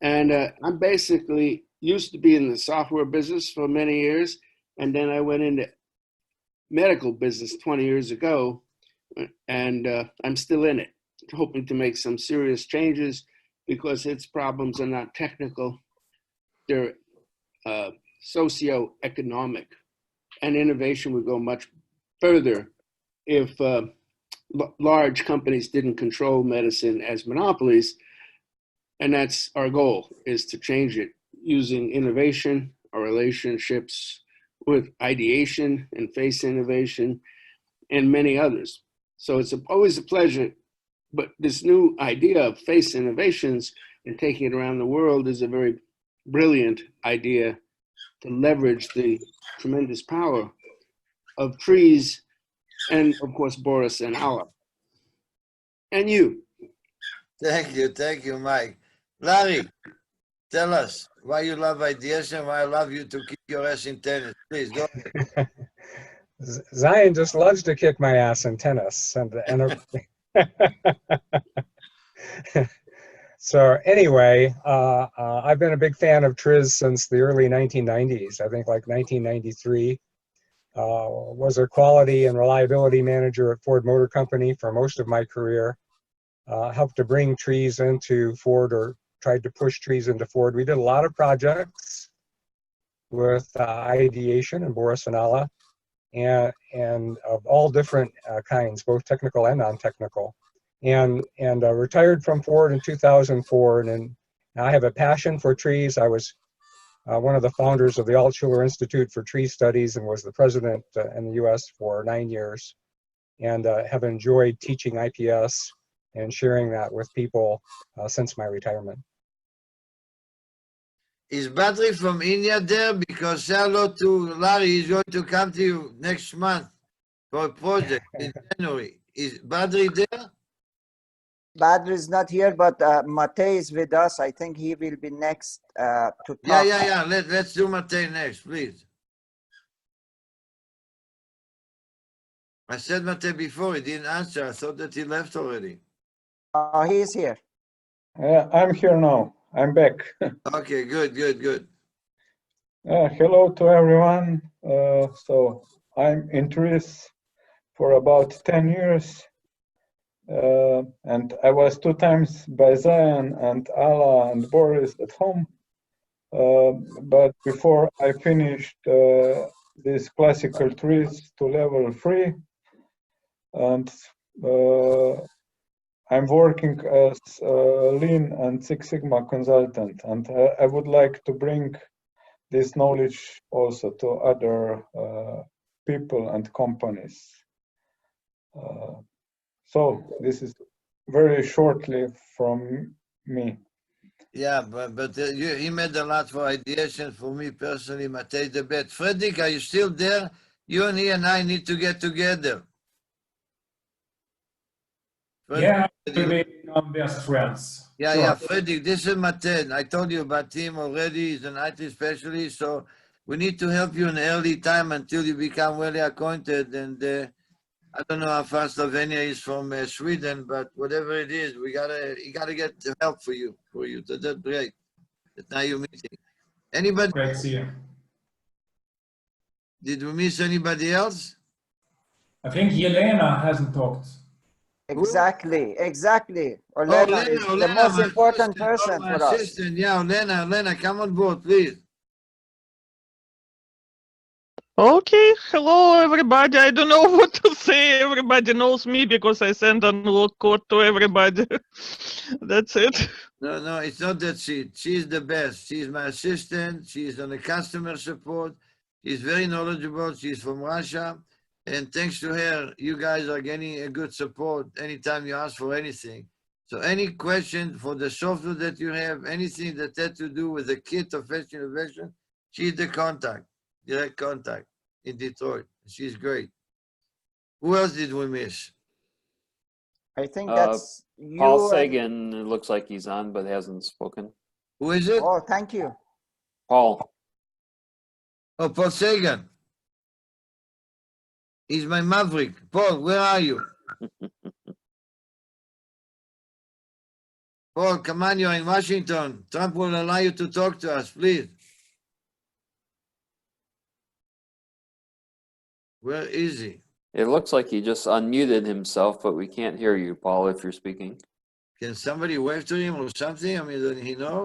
And I'm basically used to be in the software business for many years, and then I went into medical business 20 years ago, and I'm still in it, hoping to make some serious changes because its problems are not technical, they're socio-economic, and innovation would go much further if large companies didn't control medicine as monopolies. And that's our goal, is to change it using innovation, our relationships with ideation and face innovation, and many others. So it's always a pleasure, but this new idea of face innovations and taking it around the world is a very brilliant idea to leverage the tremendous power of trees and, of course, Boris and Ala. And you. Thank you, Mike. Larry, tell us why you love ideation, why I love you to kick your ass in tennis. Please, go ahead. Zion just loves to kick my ass in tennis. So anyway, I've been a big fan of Triz since the early 1990s. I think like 1993. Was a quality and reliability manager at Ford Motor Company for most of my career. Helped to bring trees into Ford, or tried to push trees into Ford. We did a lot of projects with ideation and Boris and Ala, and of all different kinds, both technical and non-technical. And retired from Ford in 2004, and I have a passion for trees. I was one of the founders of the Altshuler Institute for Tree Studies and was the president in the US for 9 years, and have enjoyed teaching IPS and sharing that with people since my retirement. Is Badri from India there? Because say hello to Larry. He's going to come to you next month for a project in January. Is Badri there? Badr is not here, but Matei is with us. I think he will be next to talk. Yeah. Let's do Matei next, please. I said Matei before. He didn't answer. I thought that he left already. He is here. Yeah, I'm here now. I'm back. Okay, good. Hello to everyone. So I'm in trees for about 10 years. And I was 2 times by Zion and Ala and Boris at home. But before I finished these classical trees to level 3, and I'm working as a Lean and Six Sigma consultant, and I would like to bring this knowledge also to other people and companies. So this is very shortly from me. Yeah, but he made a lot for ideation. For me personally, Matei the bet. Fredrik, are you still there? You and he and I need to get together. Yeah, to be best friends. Yeah, Sure. yeah, Fredrik, this is Matei. I told you about him already. He's an IT specialist, so we need to help you in early time until you become well acquainted. And I don't know how far Slovenia is from Sweden, but whatever it is, you gotta get the help for you. So that's great. That now you're meeting. Anybody? Great to see you. Did we miss anybody else? I think Yelena hasn't talked. Exactly. Oh, Olena is the most important person my for us. assistant. Yeah, Olena, come on board, please. Okay, hello everybody. I don't know what to say. Everybody knows me because I send unlock code to everybody. That's it. No, it's not that she's the best. She's my assistant. She's on the customer support. She's very knowledgeable. She's from Russia. And thanks to her, you guys are getting a good support anytime you ask for anything. So any question for the software that you have, anything that had to do with the kit of Fetch Innovation, she's the contact, direct contact in Detroit. She's great. Who else did we miss? I think that's you. Paul Sagan, it looks like he's on, but hasn't spoken. Who is it? Oh, thank you. Paul. Oh, Paul Sagan. He's my maverick. Paul, where are you? Paul, come on, you're in Washington. Trump will allow you to talk to us, please. Where is he? It looks like he just unmuted himself, but we can't hear you, Paul, if you're speaking. Can somebody wave to him or something? I mean, doesn't he know?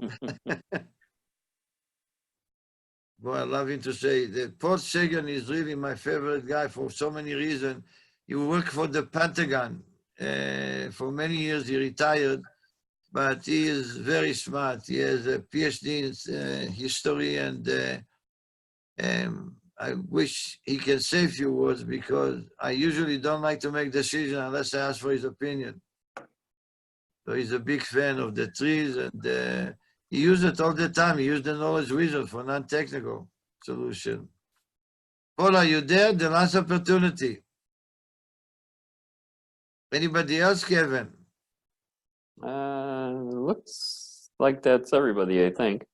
Boy, I love him to say that Paul Sagan is really my favorite guy for so many reasons. He worked for the Pentagon. For many years, he retired, but he is very smart. He has a PhD in history, and I wish he can say a few words because I usually don't like to make decisions unless I ask for his opinion. So he's a big fan of the trees, and he used it all the time. He used the knowledge wizard for non-technical solution. Paul, are you there? The last opportunity. Anybody else, Kevin? Looks like that's everybody, I think.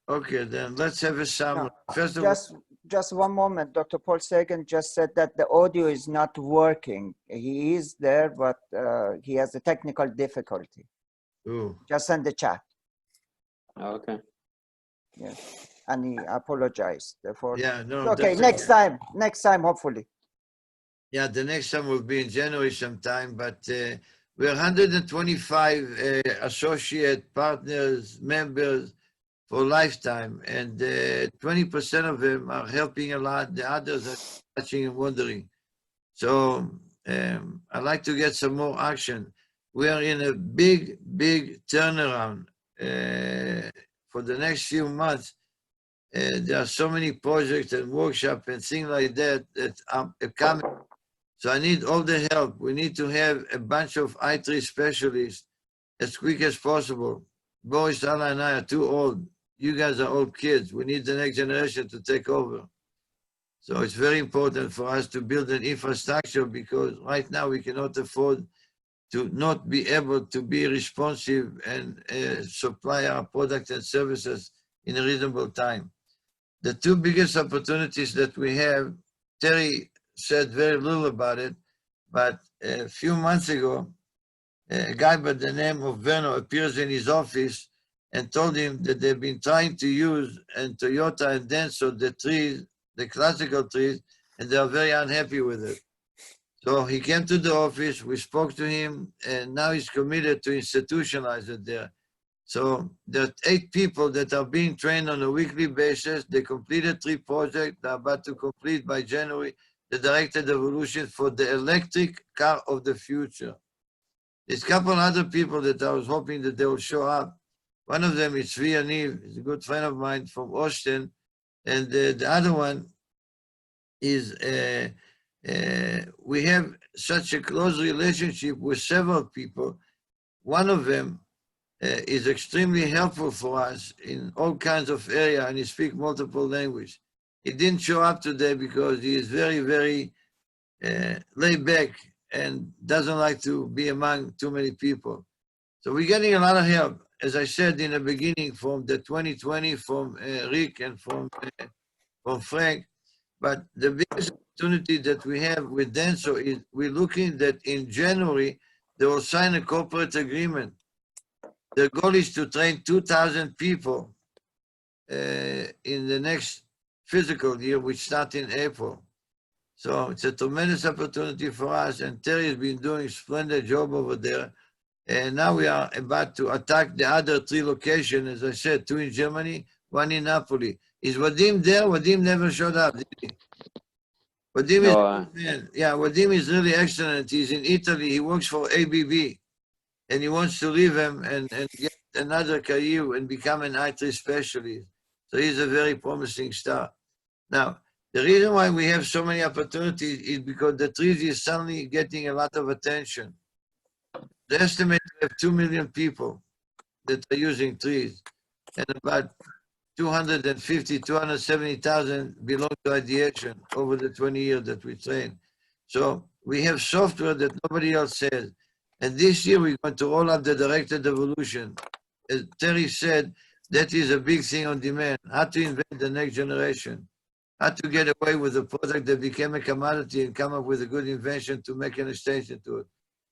Okay, then let's have a summary. No, First of all, just one moment. Dr. Paul Sagan just said that the audio is not working. He is there, but he has a technical difficulty. Ooh. Just send the chat. Okay. Yes, and he apologized for. Yeah, no. Okay, that's next time, hopefully. Yeah, the next time will be in January sometime, but we're 125 associate partners, members for lifetime, and 20% of them are helping a lot. The others are watching and wondering. So I'd like to get some more action. We are in a big, big turnaround for the next few months. There are so many projects and workshops and things like that that are coming. So I need all the help. We need to have a bunch of I3 specialists as quick as possible. Boris, Ala, and I are too old. You guys are old kids. We need the next generation to take over. So it's very important for us to build an infrastructure because right now we cannot afford to not be able to be responsive and supply our products and services in a reasonable time. The two biggest opportunities that we have, Terry said very little about it, but a few months ago, a guy by the name of Verno appears in his office and told him that they've been trying to use and Toyota and Denso, the trees, the classical trees, and they are very unhappy with it. So he came to the office, we spoke to him, and now he's committed to institutionalize it there. So there are 8 people that are being trained on a weekly basis. They completed 3 projects. They're about to complete by January the directed evolution for the electric car of the future. There's a couple other people that I was hoping that they will show up. One of them is Tzvi Yaniv, he's a good friend of mine from Austin. And the other one is, we have such a close relationship with several people. One of them is extremely helpful for us in all kinds of areas, and he speaks multiple languages. He didn't show up today because he is very, very laid back and doesn't like to be among too many people. So we're getting a lot of help, as I said in the beginning, from the 2020, from Rick and from Frank. But the biggest opportunity that we have with Denso is we're looking that in January, they will sign a corporate agreement. The goal is to train 2,000 people in the next fiscal year, which starts in April. So it's a tremendous opportunity for us, and Terry has been doing a splendid job over there. And now we are about to attack the other 3 locations, as I said, 2 in Germany, 1 in Napoli. Is Vadim there? Vadim never showed up, did he? Vadim is a good man. Yeah, Vadim is really excellent. He's in Italy. He works for ABB. And he wants to leave him and get another career and become an IT specialist. So he's a very promising star. Now, the reason why we have so many opportunities is because the trees is suddenly getting a lot of attention. The estimate we have 2 million people that are using trees, and about 250, 270,000 belong to ideation over the 20 years that we train. So we have software that nobody else has. And this year we're going to roll out the directed evolution. As Terry said, that is a big thing on demand. How to invent the next generation. How to get away with a product that became a commodity and come up with a good invention to make an extension to it.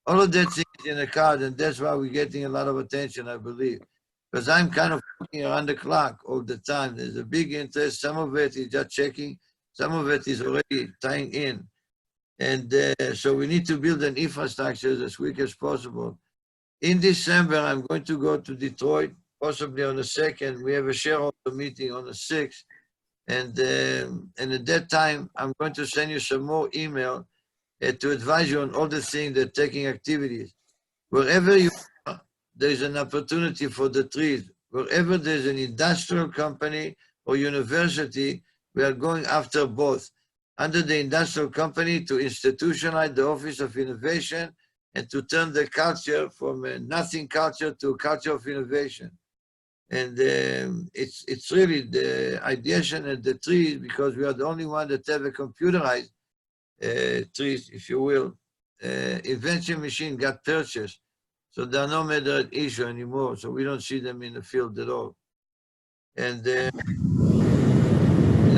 All of that things in the card, and that's why we're getting a lot of attention, I believe. Because I'm kind of working around the clock all the time. There's a big interest. Some of it is just checking. Some of it is already tying in. And so we need to build an infrastructure as quick as possible. In December, I'm going to go to Detroit, possibly on the 2nd. We have a shareholder meeting on the 6th. And at that time, I'm going to send you some more email to advise you on all the things that taking activities. Wherever you are, there's an opportunity for the trees. Wherever there's an industrial company or university, we are going after both. Under the industrial company to institutionalize the Office of Innovation and to turn the culture from a nothing culture to a culture of innovation. And it's really the ideation and the trees, because we are the only one that have a computerized trees, if you will. Invention machine got purchased, so there are no matter issue anymore. So we don't see them in the field at all. And you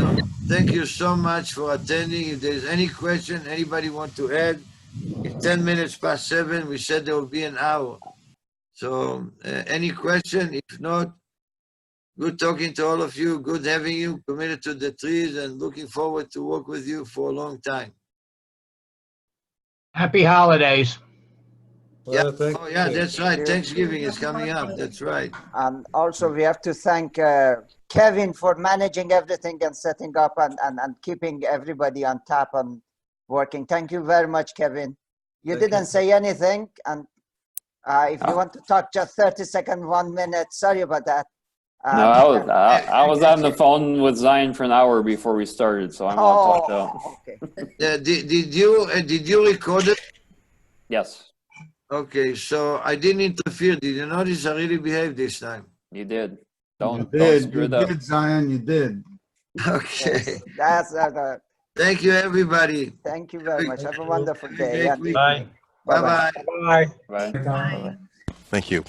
know, thank you so much for attending. If there's any question, anybody want to add? It's 10 minutes past 7. We said there will be an hour. So any question? If not, good talking to all of you. Good having you committed to the trees and looking forward to work with you for a long time. Happy holidays. Yeah. Oh, yeah, that's right. Thanksgiving is coming up. That's right. And also we have to thank Kevin for managing everything and setting up and keeping everybody on tap and working. Thank you very much, Kevin. You didn't say anything. And if you want to talk just 30 seconds, 1 minute, sorry about that. No, I was on the phone with Zion for an hour before we started, so I'm all talked out. Okay. Did you record it? Yes, Okay, so I didn't interfere. Did you notice I really behaved this time? you did. Don't screw You it up. did, Zion, you did. Okay. That's Thank you, everybody. Thank you very much. Have a wonderful day. Great And week. Bye. Bye-bye. Bye. Bye. Bye. Thank you.